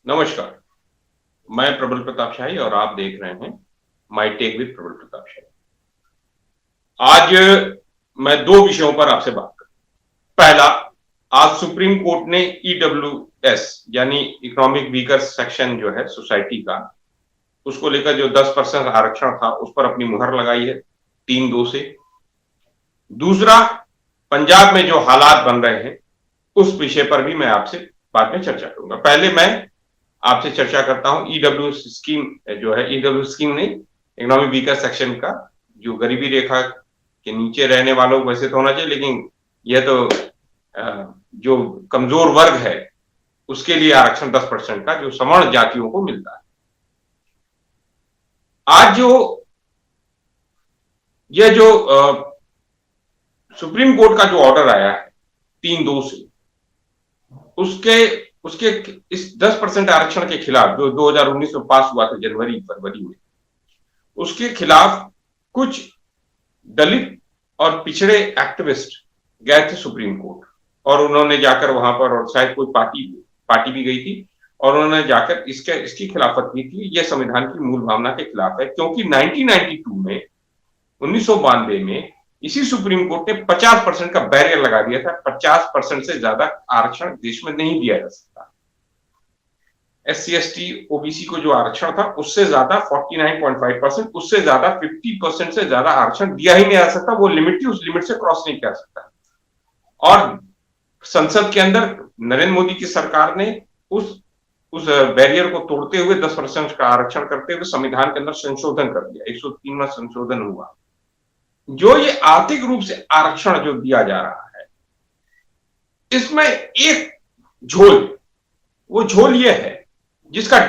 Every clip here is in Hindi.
नमस्कार। मैं प्रबल प्रताप शाही और आप देख रहे हैं माई टेक विद प्रबल प्रताप शाही। आज मैं दो विषयों पर आपसे बात करूं। पहला, आज सुप्रीम कोर्ट ने ईडब्ल्यूएस यानी इकोनॉमिक वीकर सेक्शन जो है सोसाइटी का, उसको लेकर जो 10% आरक्षण था उस पर अपनी मुहर लगाई है 3-2 से। दूसरा, पंजाब में जो हालात बन रहे हैं उस विषय पर भी मैं आपसे बाद में चर्चा करूंगा। पहले मैं आपसे चर्चा करता हूं ईडब्ल्यू स्कीम जो है, ईडब्ल्यू स्कीम नहीं, इकोनॉमिक वीकर सेक्शन का, जो गरीबी रेखा के नीचे रहने वालों को वैसे तो होना चाहिए, लेकिन यह तो जो कमजोर वर्ग है उसके लिए आरक्षण 10% का जो सवर्ण जातियों को मिलता है। आज जो सुप्रीम कोर्ट का जो ऑर्डर आया है 3-2 से, उसके इस 10% आरक्षण के खिलाफ जो 2019 में पास हुआ था जनवरी फरवरी में, उसके खिलाफ कुछ दलित और पिछड़े एक्टिविस्ट गए थे सुप्रीम कोर्ट, और उन्होंने जाकर वहां पर, और शायद कोई पार्टी भी गई थी, और उन्होंने जाकर इसकी खिलाफत की थी। यह संविधान की मूल भावना के खिलाफ है, क्योंकि 1992 में 1992 में इसी सुप्रीम कोर्ट ने 50% का बैरियर लगा दिया था। 50% से ज्यादा आरक्षण देश में नहीं दिया जा सकता। SC ST OBC को जो आरक्षण था उससे ज्यादा 49.5%, उससे ज्यादा 50% से ज्यादा आरक्षण दिया ही नहीं जा सकता। वो लिमिट थी, उस लिमिट से क्रॉस नहीं कर सकता। और संसद के अंदर नरेंद्र मोदी की सरकार ने उस बैरियर को तोड़ते हुए 10% का आरक्षण करते हुए संविधान के अंदर संशोधन कर दिया। 103वां संशोधन हुआ। जो ये आर्थिक रूप से आरक्षण जो दिया जा रहा है, इसमें एक वो झोल ये है जिसका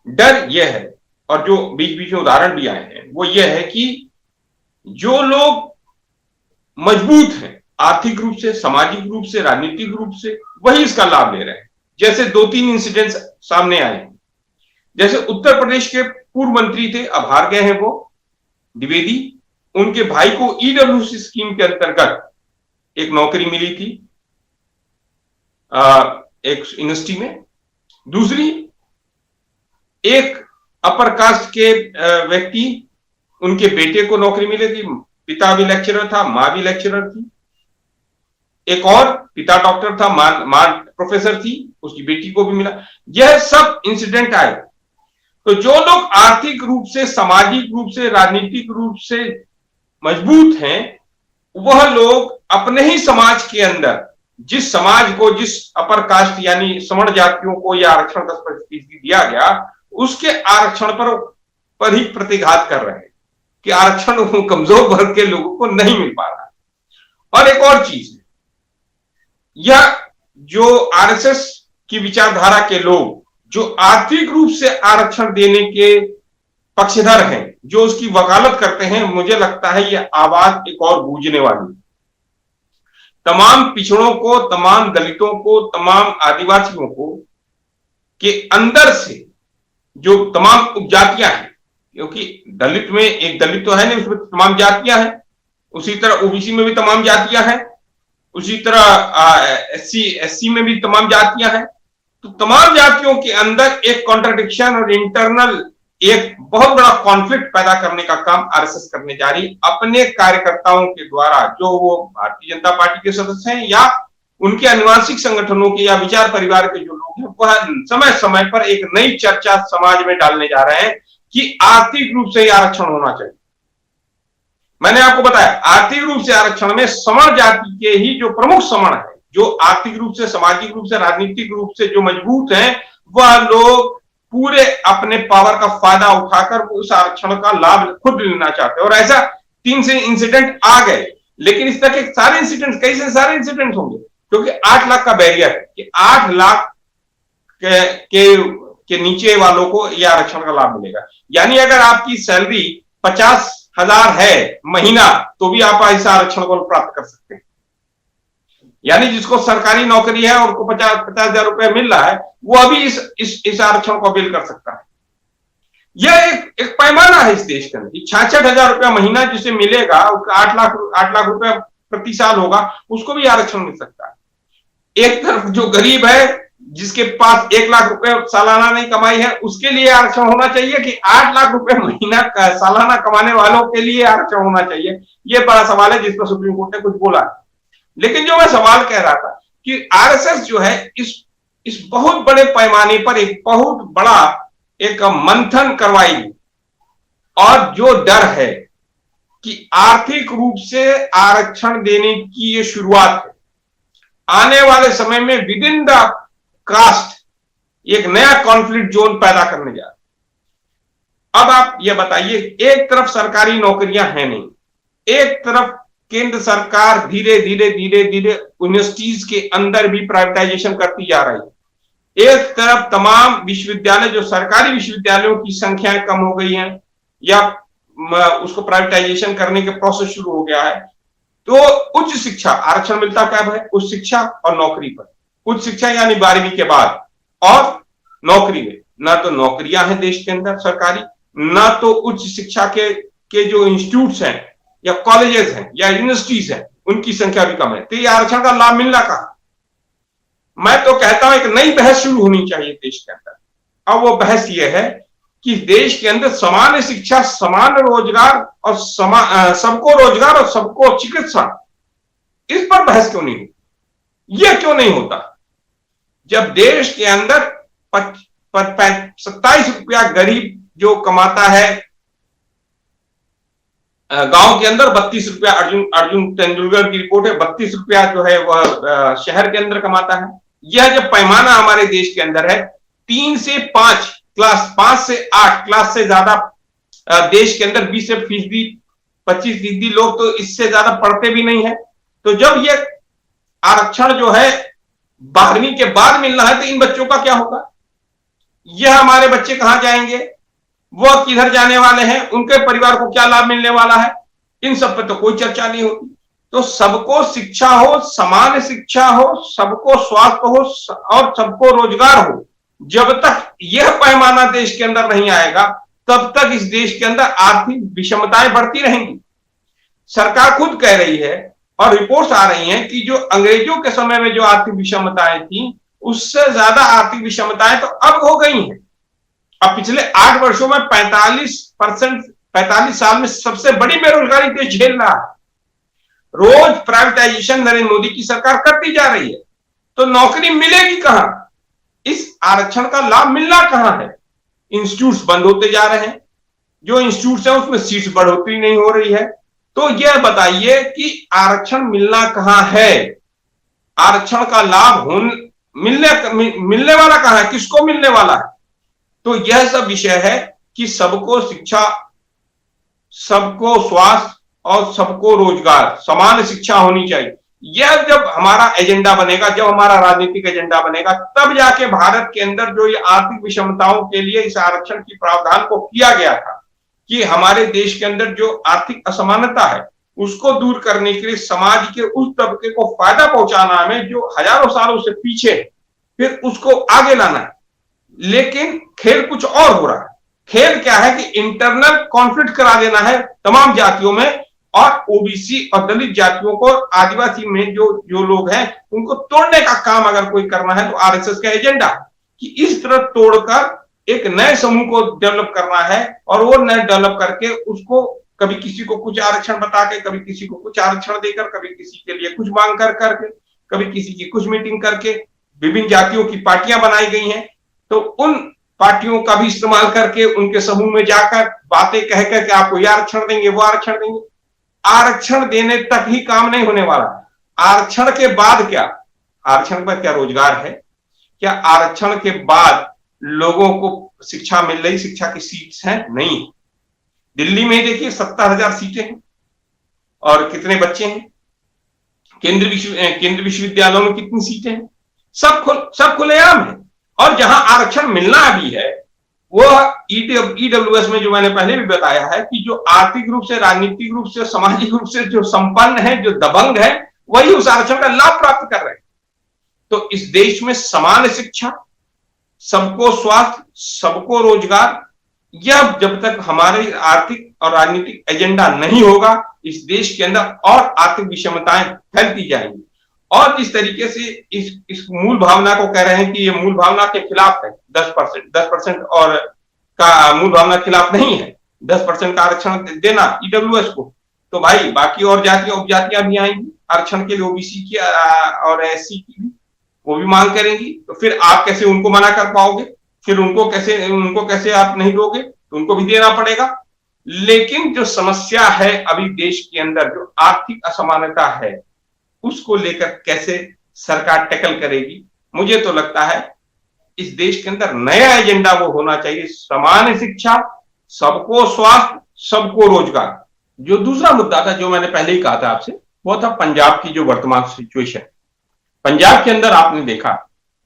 डर यह है, और जो बीच बीच में उदाहरण भी आए हैं, वो ये है कि जो लोग मजबूत हैं आर्थिक रूप से, सामाजिक रूप से, राजनीतिक रूप से, वही इसका लाभ ले रहे हैं। जैसे 2-3 इंसिडेंट्स सामने आए हैं। जैसे उत्तर प्रदेश के पूर्व मंत्री थे, अब हार गए हैं, वो द्विवेदी, उनके भाई को ईडब्ल्यूसी स्कीम के अंतर्गत एक नौकरी मिली थी एक यूनिवर्सिटी में। दूसरी, एक अपर कास्ट के व्यक्ति, उनके बेटे को नौकरी मिली थी। पिता भी लेक्चरर था, मां भी लेक्चरर थी। एक और पिता डॉक्टर था, मां प्रोफेसर थी, उसकी बेटी को भी मिला। यह सब इंसिडेंट आए। तो जो लोग आर्थिक रूप से, सामाजिक रूप से, राजनीतिक रूप से मजबूत हैं, वह लोग अपने ही समाज के अंदर जिस समाज को, जिस अपर कास्ट यानी सवर्ण जातियों को यह आरक्षण 10% दिया गया, उसके आरक्षण पर ही प्रतिघात कर रहे हैं कि आरक्षण कमजोर वर्ग के लोगों को नहीं मिल पा रहा। और एक और चीज है, यह जो आरएसएस की विचारधारा के लोग जो आर्थिक रूप से आरक्षण देने के पक्षधर हैं, जो उसकी वकालत करते हैं, मुझे लगता है यह आवाज एक और गूंजने वाली। तमाम पिछड़ों को, तमाम दलितों को, तमाम आदिवासियों को के अंदर से जो तमाम उपजातियां हैं, क्योंकि दलित में एक दलित तो है नहीं, उसमें तमाम जातियां हैं। उसी तरह ओबीसी में भी तमाम जातियां हैं, उसी तरह SC में भी तमाम जातियां हैं। तो तमाम जातियों के अंदर एक कॉन्ट्रडिक्शन और इंटरनल एक बहुत बड़ा कॉन्फ्लिक्ट पैदा करने का काम आरएसएस करने जा रही है अपने कार्यकर्ताओं के द्वारा, जो वो भारतीय जनता पार्टी के सदस्य हैं या उनके अनुवांशिक संगठनों के या विचार परिवार के जो लोग हैं, वह समय समय पर एक नई चर्चा समाज में डालने जा रहे हैं कि आर्थिक रूप से आरक्षण होना चाहिए। मैंने आपको बताया, आर्थिक रूप से आरक्षण में सवर्ण जाति के ही जो प्रमुख सवर्ण है, जो आर्थिक रूप से, सामाजिक रूप से, राजनीतिक रूप से जो मजबूत हैं, वह लोग पूरे अपने पावर का फायदा उठाकर उस आरक्षण का लाभ खुद लेना चाहते हैं। और ऐसा 3 से इंसिडेंट आ गए, लेकिन इस तरह के सारे इंसिडेंट, कैसे सारे इंसिडेंट होंगे, क्योंकि 8 लाख का बैरियर है कि 8 लाख के नीचे वालों को यह आरक्षण का लाभ मिलेगा। यानी अगर आपकी सैलरी 50,000 है महीना, तो भी आप इस आरक्षण को प्राप्त कर सकते हैं। यानी जिसको सरकारी नौकरी है और उसको 50,000 रुपया मिल रहा है, वो अभी इस आरक्षण को अपील कर सकता है। यह एक पैमाना है इस देश के अंदर। 66,000 रुपया महीना जिसे मिलेगा, 8 लाख रुपया प्रति साल होगा, उसको भी आरक्षण मिल सकता है। एक तरफ जो गरीब है, जिसके पास 1 लाख रुपए सालाना नहीं कमाई है उसके लिए आरक्षण होना चाहिए कि 8 लाख रुपए महीना सालाना कमाने वालों के लिए आरक्षण होना चाहिए? ये बड़ा सवाल है जिस पर सुप्रीम कोर्ट ने कुछ बोला। लेकिन जो मैं सवाल कह रहा था कि आरएसएस जो है इस बहुत बड़े पैमाने पर एक बहुत बड़ा एक मंथन करवाएगी, और जो डर है कि आर्थिक रूप से आरक्षण देने की ये शुरुआत है, आने वाले समय में विद इन द कास्ट एक नया कॉन्फ्लिक्ट जोन पैदा करने जा रहा है। अब आप ये बताइए, एक तरफ सरकारी नौकरियां हैं नहीं, एक तरफ केंद्र सरकार धीरे धीरे यूनिवर्सिटीज के अंदर भी प्राइवेटाइजेशन करती जा रही है, एक तरफ तमाम विश्वविद्यालय जो सरकारी विश्वविद्यालयों की संख्याएं कम हो गई हैं या उसको प्राइवेटाइजेशन करने के प्रोसेस शुरू हो गया है, तो उच्च शिक्षा आरक्षण मिलता कब है? उच्च शिक्षा और नौकरी पर। उच्च शिक्षा यानी 12वीं के बाद, और नौकरी में ना तो नौकरियां हैं देश के अंदर सरकारी, ना तो उच्च शिक्षा के जो इंस्टीट्यूट्स हैं या कॉलेजेस हैं या यूनिवर्सिटीज हैं उनकी संख्या भी कम है। तो ये आरक्षण का लाभ मिलना कहां? मैं तो कहता हूं एक नई बहस शुरू होनी चाहिए देश के अंदर। अब वो बहस ये है कि देश के अंदर समान शिक्षा, समान रोजगार और सबको रोजगार और सबको चिकित्सा, इस पर बहस क्यों नहीं होती? यह क्यों नहीं होता? जब देश के अंदर 27 रुपया गरीब जो कमाता है, गांव के अंदर 32 रुपया, अर्जुन तेंदुलकर की रिपोर्ट है, 32 रुपया जो है वह शहर के अंदर कमाता है। यह जब पैमाना हमारे देश के अंदर है, 3 से 5 क्लास, 5 से 8 क्लास से ज्यादा देश के अंदर 20-25% लोग तो इससे ज्यादा पढ़ते भी नहीं है। तो जब ये आरक्षण जो है 12वीं के बाद मिलना है, तो इन बच्चों का क्या होगा? यह हमारे बच्चे कहां जाएंगे, वह किधर जाने वाले हैं, उनके परिवार को क्या लाभ मिलने वाला है? इन सब पर तो कोई चर्चा नहीं होती। तो सबको शिक्षा हो, समान शिक्षा हो, सबको स्वास्थ्य हो और सबको रोजगार हो, जब तक यह पैमाना देश के अंदर नहीं आएगा तब तक इस देश के अंदर आर्थिक विषमताएं बढ़ती रहेंगी। सरकार खुद कह रही है और रिपोर्ट्स आ रही हैं कि जो अंग्रेजों के समय में जो आर्थिक विषमताएं थी, उससे ज्यादा आर्थिक विषमताएं तो अब हो गई हैं। अब पिछले 8 वर्षों में 45 साल में सबसे बड़ी बेरोजगारी देश झेल रहा है। रोज प्राइवेटाइजेशन नरेंद्र मोदी की सरकार करती जा रही है, तो नौकरी मिलेगी कहां? इस आरक्षण का लाभ मिलना कहां है? इंस्टीट्यूट्स बंद होते जा रहे हैं, जो इंस्टीट्यूट्स हैं उसमें सीट्स बढ़ोतरी नहीं हो रही है। तो यह बताइए कि आरक्षण मिलना कहां है? आरक्षण का लाभ मिलने वाला कहां है? किसको मिलने वाला है? तो यह सब विषय है कि सबको शिक्षा, सबको स्वास्थ्य और सबको रोजगार, समान शिक्षा होनी चाहिए। यह जब हमारा एजेंडा बनेगा, जब हमारा राजनीतिक एजेंडा बनेगा, तब जाके भारत के अंदर जो ये आर्थिक विषमताओं के लिए इस आरक्षण की प्रावधान को किया गया था कि हमारे देश के अंदर जो आर्थिक असमानता है उसको दूर करने के लिए समाज के उस तबके को फायदा पहुंचाना है जो हजारों सालों से पीछे है, फिर उसको आगे लाना है। लेकिन खेल कुछ और हो रहा है। खेल क्या है कि इंटरनल कॉन्फ्लिक्ट करा देना है तमाम जातियों में, और ओबीसी और दलित जातियों को, आदिवासी में जो लोग हैं उनको तोड़ने का काम अगर कोई करना है तो आरएसएस का एजेंडा कि इस तरह तोड़कर एक नए समूह को डेवलप करना है, और वो नए डेवलप करके उसको कभी किसी को कुछ आरक्षण बता के, कभी किसी को कुछ आरक्षण देकर, कभी किसी के लिए कुछ मांग कर करके, कभी किसी की कुछ मीटिंग करके विभिन्न जातियों की पार्टियां बनाई गई हैं, तो उन पार्टियों का भी इस्तेमाल करके उनके समूह में जाकर बातें कहकर के आपको ये आरक्षण देंगे, वो आरक्षण देंगे। आरक्षण देने तक ही काम नहीं होने वाला। आरक्षण के बाद क्या? आरक्षण पर क्या रोजगार है? क्या आरक्षण के बाद लोगों को शिक्षा मिल रही, शिक्षा की सीट्स हैं? नहीं। दिल्ली में देखिए 70,000 सीटें हैं और कितने बच्चे हैं। केंद्र विश्वविद्यालयों में कितनी सीटें हैं? सब खुलेआम है। और जहां आरक्षण मिलना भी है वो ईडब्ल्यूएस में, जो मैंने पहले भी बताया है कि जो आर्थिक रूप से, राजनीतिक रूप से, सामाजिक रूप से जो संपन्न है, जो दबंग है, वही उस आरक्षण का लाभ प्राप्त कर रहे हैं। तो इस देश में समान शिक्षा, सबको स्वास्थ्य, सबको रोजगार, यह जब तक हमारे आर्थिक और राजनीतिक एजेंडा नहीं होगा, इस देश के अंदर और आर्थिक विषमताएं फैलती जाएंगी। और जिस तरीके से इस मूल भावना को कह रहे हैं कि ये मूल भावना के खिलाफ है, 10% और का मूल भावना के खिलाफ नहीं है, 10% का आरक्षण देना ईडब्ल्यूएस को, तो भाई बाकी और जातियां उपजातियां भी आएंगी आरक्षण के लिए, ओबीसी की और एससी की भी, वो भी मांग करेंगी। तो फिर आप कैसे उनको मना कर पाओगे? फिर उनको कैसे आप नहीं दोगे? तो उनको भी देना पड़ेगा। लेकिन जो समस्या है अभी देश के अंदर, जो आर्थिक असमानता है, उसको लेकर कैसे सरकार टैकल करेगी? मुझे तो लगता है इस देश के अंदर नया एजेंडा वो होना चाहिए, समान शिक्षा, सबको स्वास्थ्य, सबको रोजगार। जो दूसरा मुद्दा था, जो मैंने पहले ही कहा था आपसे, वो था पंजाब की जो वर्तमान सिचुएशन। पंजाब के अंदर आपने देखा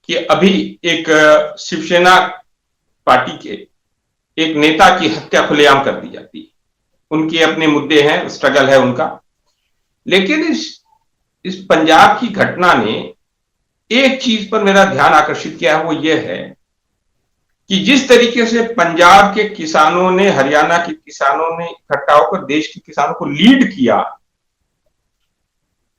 कि अभी एक शिवसेना पार्टी के एक नेता की हत्या खुलेआम कर दी जाती है। उनके अपने मुद्दे हैं, स्ट्रगल है उनका। लेकिन इस पंजाब की घटना ने एक चीज पर मेरा ध्यान आकर्षित किया है, वो ये है कि जिस तरीके से पंजाब के किसानों ने, हरियाणा के किसानों ने इकट्ठा होकर देश के किसानों को लीड किया,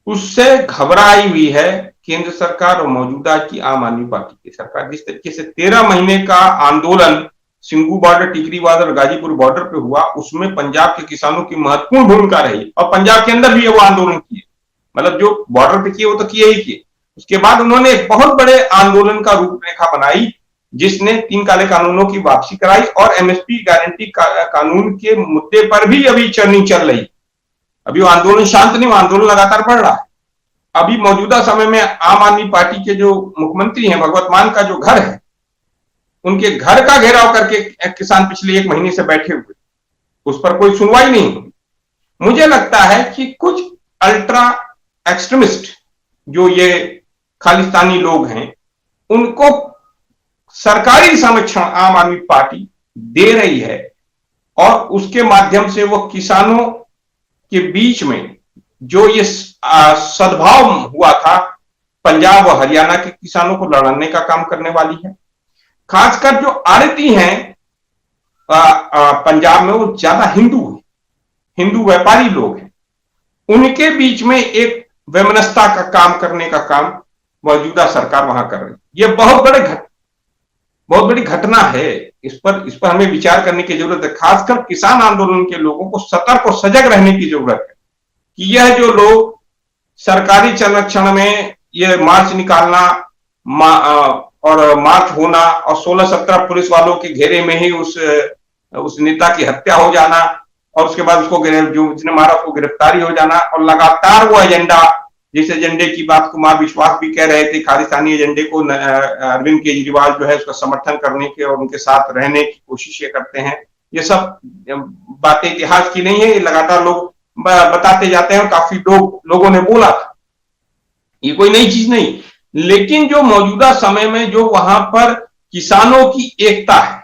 उससे घबराई हुई है केंद्र सरकार और मौजूदा की आम आदमी पार्टी की सरकार। जिस तरीके से 13 महीने का आंदोलन सिंगू बॉर्डर, टिकरी बॉर्डर और गाजीपुर बॉर्डर पे हुआ, उसमें पंजाब के किसानों की महत्वपूर्ण भूमिका रही, और पंजाब के अंदर भी वो आंदोलन किए, मतलब जो बॉर्डर पे किए वो तो किए ही किए। उसके बाद उन्होंने एक बहुत बड़े आंदोलन का रूपरेखा बनाई, जिसने 3 काले कानूनों की वापसी कराई, और एमएसपी गारंटी कानून के मुद्दे पर भी अभी चर्निंग चल रही। अभी वो आंदोलन शांत नहीं, वो आंदोलन लगातार बढ़ रहा है। अभी मौजूदा समय में आम आदमी पार्टी के जो मुख्यमंत्री हैं, भगवत मान का जो घर है, उनके घर का घेराव करके किसान पिछले 1 महीने से बैठे हुए, उस पर कोई सुनवाई नहीं हुई। मुझे लगता है कि कुछ अल्ट्रा एक्सट्रीमिस्ट जो ये खालिस्तानी लोग हैं, उनको सरकारी संरक्षण आम आदमी पार्टी दे रही है, और उसके माध्यम से वो किसानों के बीच में जो ये सद्भाव हुआ था, पंजाब और हरियाणा के किसानों को लड़ने का काम करने वाली है। खासकर जो आड़ती हैं पंजाब में, वो ज्यादा हिंदू व्यापारी लोग हैं, उनके बीच में एक वैमनस्यता का काम करने का काम मौजूदा सरकार वहां कर रही है। यह बहुत बड़ी घटना है। इस पर हमें विचार करने की जरूरत है। खासकर किसान आंदोलन के लोगों को सतर्क और सजग रहने की जरूरत है कि यह जो लोग सरकारी संरक्षण में ये मार्च निकालना और मार्च होना, और 16-17 पुलिस वालों के घेरे में ही उस नेता की हत्या हो जाना, और उसके बाद उसको जो जिसने मारा उसको गिरफ्तारी हो जाना, और लगातार वो एजेंडा, जिस एजेंडे की बात कुमार विश्वास भी कह रहे थे, खालिस्तानी एजेंडे को अरविंद केजरीवाल जो है उसका समर्थन करने के और उनके साथ रहने की कोशिश करते हैं। ये सब बातें इतिहास की नहीं है, ये लगातार लोग बताते जाते हैं, और काफी लोगों ने बोला था, ये कोई नई चीज नहीं। लेकिन जो मौजूदा समय में जो वहां पर किसानों की एकता है,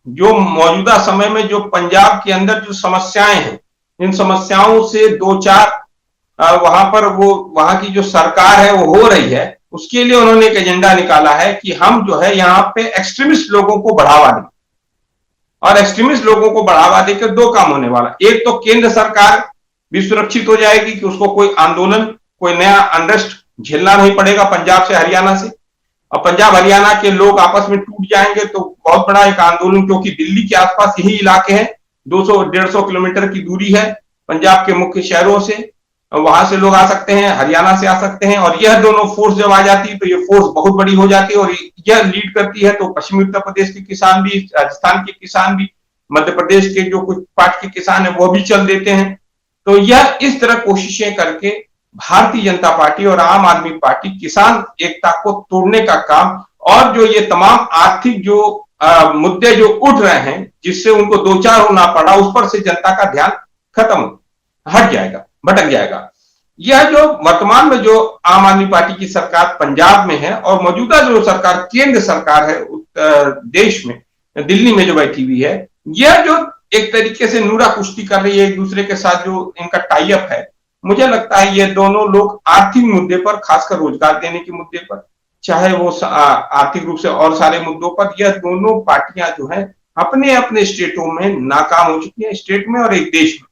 जो मौजूदा समय में जो पंजाब के अंदर जो समस्याएं हैं, इन समस्याओं से 2-4 वहां की जो सरकार है वो हो रही है, उसके लिए उन्होंने एक एजेंडा निकाला है कि हम जो है यहाँ पे एक्सट्रीमिस्ट लोगों को बढ़ावा दें। और एक्सट्रीमिस्ट लोगों को बढ़ावा देकर 2 काम होने वाला, एक तो केंद्र सरकार भी सुरक्षित हो जाएगी कि उसको कोई आंदोलन, कोई नया अनरेस्ट झेलना नहीं पड़ेगा पंजाब से, हरियाणा से, और पंजाब हरियाणा के लोग आपस में टूट जाएंगे तो बहुत बड़ा एक आंदोलन, क्योंकि दिल्ली के आसपास यही इलाके हैं, 200-150 किलोमीटर की दूरी है पंजाब के मुख्य शहरों से, वहां से लोग आ सकते हैं, हरियाणा से आ सकते हैं, और यह दोनों फोर्स जब आ जाती है तो ये फोर्स बहुत बड़ी हो जाती है, और यह लीड करती है तो पश्चिमी उत्तर प्रदेश के किसान भी, राजस्थान के किसान भी, मध्य प्रदेश के जो कुछ पार्ट के किसान है वो भी चल देते हैं। तो यह इस तरह कोशिशें करके भारतीय जनता पार्टी और आम आदमी पार्टी किसान एकता को तोड़ने का काम, और जो ये तमाम आर्थिक जो मुद्दे जो उठ रहे हैं, जिससे उनको 2-4 होना पड़ा, उस पर से जनता का ध्यान हट जाएगा, भटक जाएगा। यह जो वर्तमान में जो आम आदमी पार्टी की सरकार पंजाब में है, और मौजूदा जो सरकार केंद्र सरकार है देश में, दिल्ली में जो बैठी हुई है, यह जो एक तरीके से नूरा कुश्ती कर रही है एक दूसरे के साथ, जो इनका टाई अप है, मुझे लगता है ये दोनों लोग आर्थिक मुद्दे पर, खासकर रोजगार देने के मुद्दे पर, चाहे वो आर्थिक रूप से और सारे मुद्दों पर, यह दोनों पार्टियां जो है अपने अपने स्टेटों में नाकाम हो चुकी है, स्टेट में और एक देश में,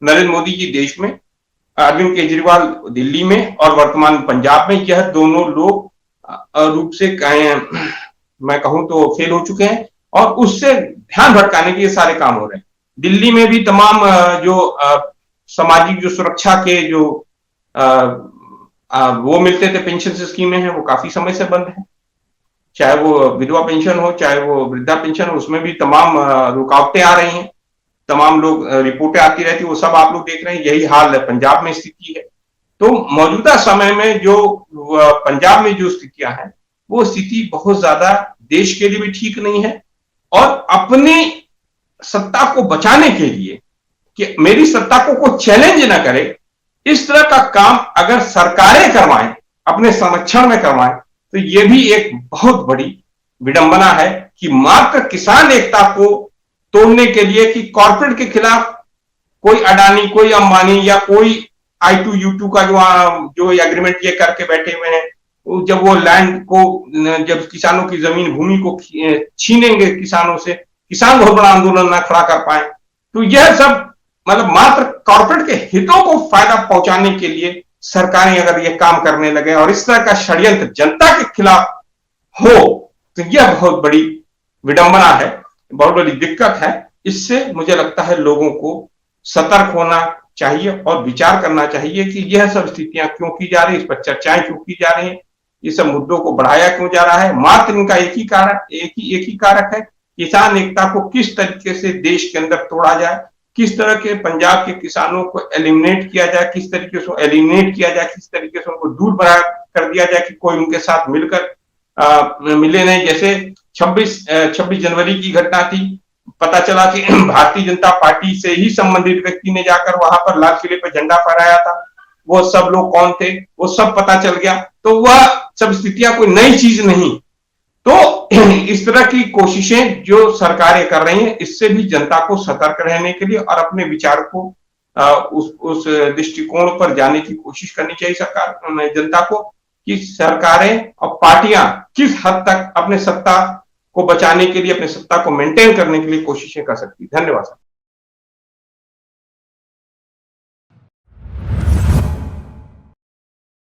नरेंद्र मोदी जी देश में अरविंद केजरीवाल दिल्ली में और वर्तमान पंजाब में, यह दोनों लोग रूप से मैं कहूं तो फेल हो चुके हैं और उससे ध्यान भटकाने के ये सारे काम हो रहे हैं। दिल्ली में भी तमाम जो सामाजिक जो सुरक्षा के जो वो मिलते थे, पेंशन स्कीमें हैं, वो काफी समय से बंद है। चाहे वो विधवा पेंशन हो, चाहे वो वृद्धा पेंशन हो, उसमें भी तमाम रुकावटें आ रही हैं। तमाम लोग रिपोर्टें आती रहती, वो सब आप लोग देख रहे हैं। यही हाल पंजाब में स्थिति है। तो मौजूदा समय में जो पंजाब में जो स्थितियां हैं, वो स्थिति बहुत ज्यादा देश के लिए भी ठीक नहीं है और अपनी सत्ता को बचाने के लिए कि मेरी सत्ता को चैलेंज ना करे, इस तरह का काम अगर सरकारें करवाएं, अपने संरक्षण में करवाएं, तो यह भी एक बहुत बड़ी विडंबना है कि मात्र किसान एकता को तोड़ने के लिए कि कॉर्पोरेट के खिलाफ कोई अडानी, कोई अंबानी या कोई I2U2 का जो एग्रीमेंट ये करके बैठे हुए हैं, जब वो लैंड को, जब किसानों की जमीन भूमि को छीनेंगे किसानों से, किसान बहुत बड़ा आंदोलन ना खड़ा कर पाए, तो यह सब मतलब मात्र कॉर्पोरेट के हितों को फायदा पहुंचाने के लिए सरकारें अगर ये काम करने लगे और इस तरह का षड्यंत्र जनता के खिलाफ हो, तो यह बहुत बड़ी विडंबना है, बहुत बड़ी दिक्कत है। इससे मुझे लगता है लोगों को सतर्क होना चाहिए और विचार करना चाहिए कि यह सब स्थितियां क्यों की जा रही है, इस पर चर्चाएं क्यों की जा रही है, ये सब मुद्दों को बढ़ाया क्यों जा रहा है। मात्र इनका एक ही कारक है, किसान एकता को किस तरीके से देश के अंदर तोड़ा जाए, किस तरह के पंजाब के किसानों को एलिमिनेट किया जाए, किस तरीके से एलिमिनेट किया जाए, किस तरीके से उनको दूर बढ़ा कर दिया जाए कि कोई उनके साथ मिलकर मिले नहीं। जैसे 26 जनवरी की घटना थी, पता चला कि भारतीय जनता पार्टी से ही संबंधित व्यक्ति ने जाकर वहां पर लाल किले पर झंडा फहराया था। वो सब लोग कौन थे वो सब पता चल गया। तो वह सब स्थितियां कोई नई चीज नहीं। तो इस तरह की कोशिशें जो सरकारें कर रही हैं, इससे भी जनता को सतर्क रहने के लिए और अपने विचार को उस दृष्टिकोण पर जाने की कोशिश करनी चाहिए सरकार, जनता को, कि सरकारें और पार्टियां किस हद तक अपने सत्ता को बचाने के लिए, अपने सत्ता को मेंटेन करने के लिए कोशिशें कर सकती है। धन्यवाद।